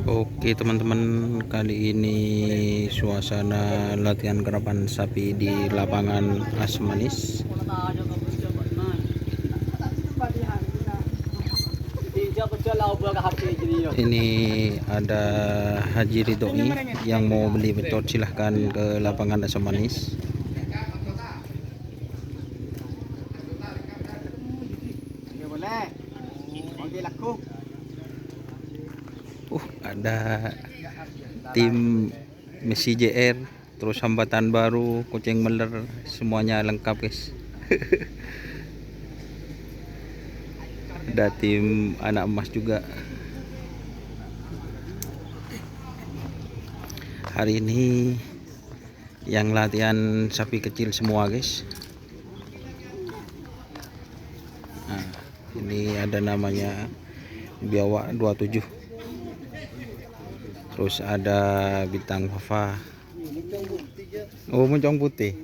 Oke teman-teman, kali ini suasana latihan gerakan sapi di lapangan Asmanis. Ini ada Haji Ridhoi yang mau beli betot, silahkan ke lapangan Asmanis. Ada tim Messi JR, terus hambatan baru, kucing meler, semuanya lengkap guys. Ada tim anak emas juga. Hari ini yang latihan sapi kecil semua guys. Nah, ini ada namanya Biawak 27. Terus ada Bintang Fafa. Oh, Moncong Putih.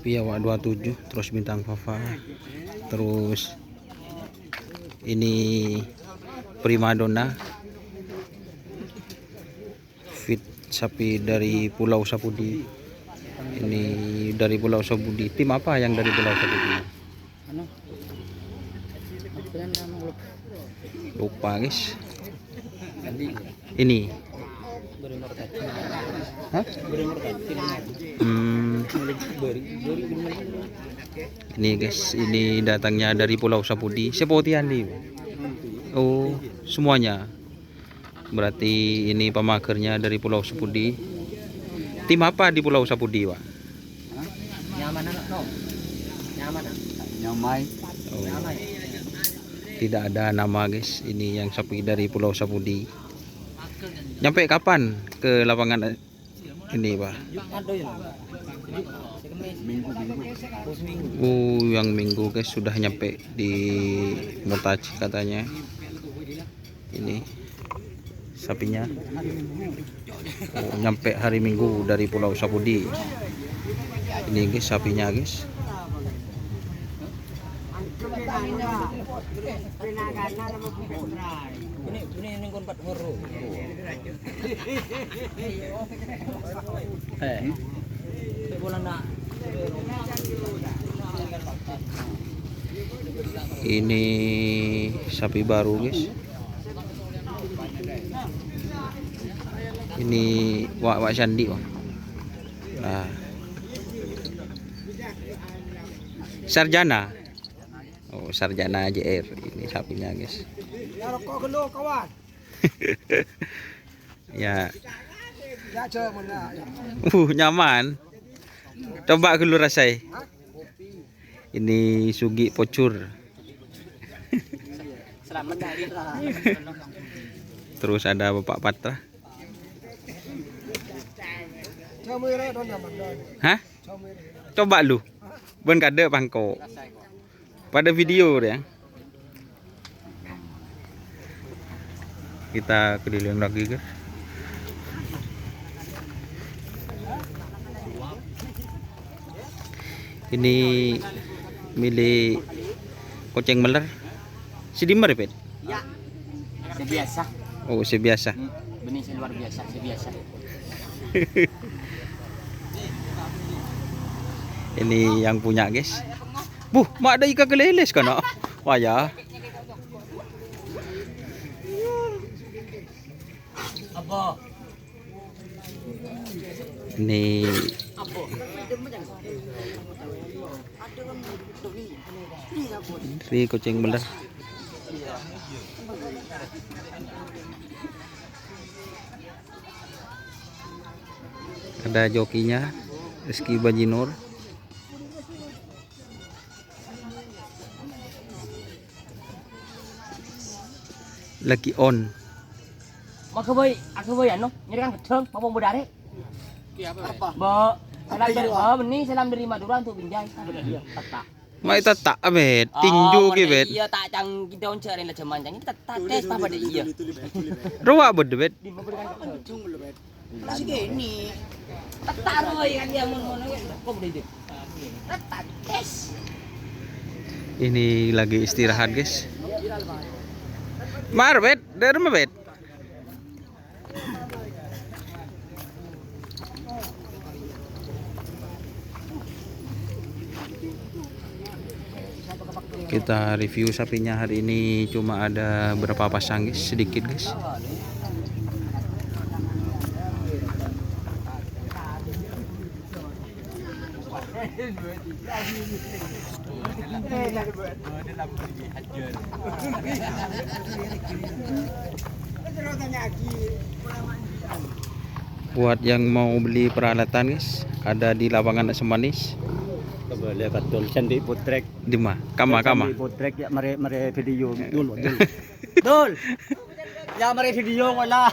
Biawak 27, terus Bintang Fafa. Terus ini Primadona. Fit sapi dari Pulau Sapudi. Ini dari Pulau Sapudi. Tim apa yang dari Pulau Sapudi? Lupa guys. Ini ini guys, ini datangnya dari Pulau Sapudi. Sepotian nih. Oh, semuanya. Berarti ini pemagernya dari Pulau Sapudi. Tim apa di Pulau Sapudi, Pak? Nyamai. Oh. Tidak ada nama guys, ini yang sapi dari Pulau Sapudi. Nyampe kapan ke lapangan ini, Pak? Yang minggu guys, sudah nyampe di Motaci katanya. Ini sapinya. Nyampe hari Minggu dari Pulau Sapudi. Ini guys sapinya guys. Ini sapi baru guys. Ini Wak Sandi, Wak. Nah. Sarjana. Oh, Sarjana JR, ini sapinya guys. Ya. Nyaman. Coba dulu rasai. Ini Sugi Pocur. Terus ada Bapak Patra. Hah? Coba lu. Ben kade pangko. Pada video ya. Kita keliling lagi guys. Ini milik kucing meler. Si Dimar ya, Pet? Ya. Sebiasa. Oh, sebiasa. Benih luar biasa, sebiasa. Ini yang punya guys. Mak ada ikan keleles kan? Wah ya. Apa? Ini kucing beler. Ada jokinya Rizky Bajinur. Lagi on. Aku boy ano? Nyari kan keceng, mau muda deh. Apa? Salam dari Madura untuk Binjai. Tata. Mai tata abet, tinju ki bet. Iya tak cang kita oncer lah cuman cang tata tes apa deh iya. Roa bed bet. Di memberikan keceng belum bet. Masih gini. Tata boy kan dia mau kok udah itu. Tata tes. Ini lagi istirahat guys. Marbet, dari marbet. Kita review sapinya hari ini cuma ada berapa pasang guys, sedikit guys. Buat yang mau beli peralatan guys, ada di lapangan Asam Manis. Boleh betul sandi putrek Di mana? Kama. putrek ya mare video dulu dul ya mare video wala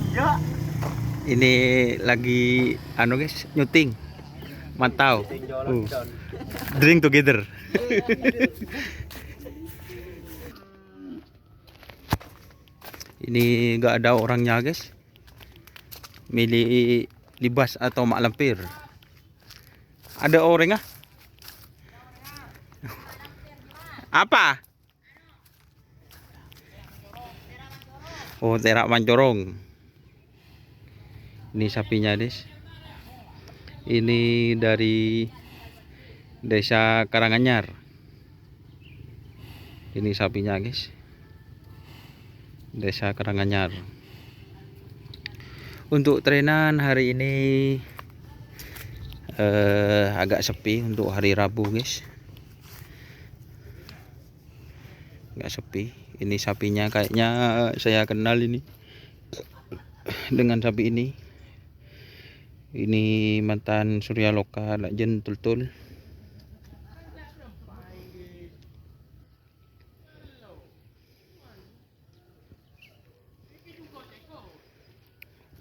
ya Ini lagi anu guys, nyuting. Mantau. Drink together. Ini gak ada orangnya guys. Milih libas atau mak lampir. Ada orang ah? Apa? Oh, terak mancorong. Ini sapinya guys. Ini dari desa Karanganyar. Ini sapinya guys. Desa Karanganyar. Untuk trenan hari ini agak sepi untuk hari Rabu guys. Agak sepi. Ini sapinya kayaknya saya kenal ini dengan sapi ini. Ini mantan Surya Loka Lakjen Tultul.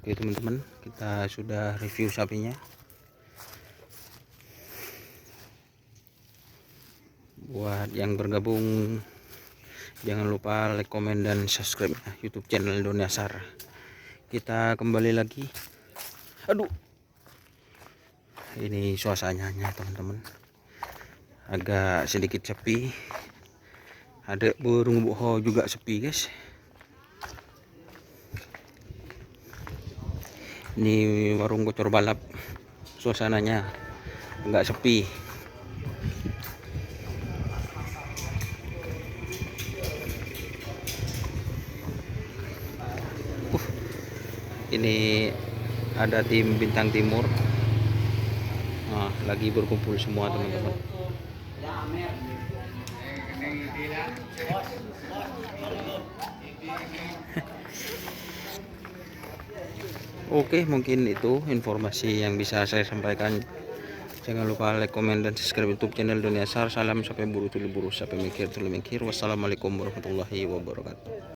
Oke teman-teman, kita sudah review sapinya. Buat yang bergabung, jangan lupa like, komen, dan subscribe YouTube channel Doniasar. Kita kembali lagi. Aduh, ini suasananya teman-teman, agak sedikit sepi. Ada burung boho juga sepi guys. Ini warung Gocor Balap, suasananya agak sepi. Ini ada tim Bintang Timur. Nah, lagi berkumpul semua teman-teman. Oke, mungkin itu informasi yang bisa saya sampaikan. Jangan lupa like, komen, dan subscribe YouTube channel Doniasar. Salam sampai buru tuli buru, sampai mikir tuli mikir. Wassalamualaikum warahmatullahi wabarakatuh.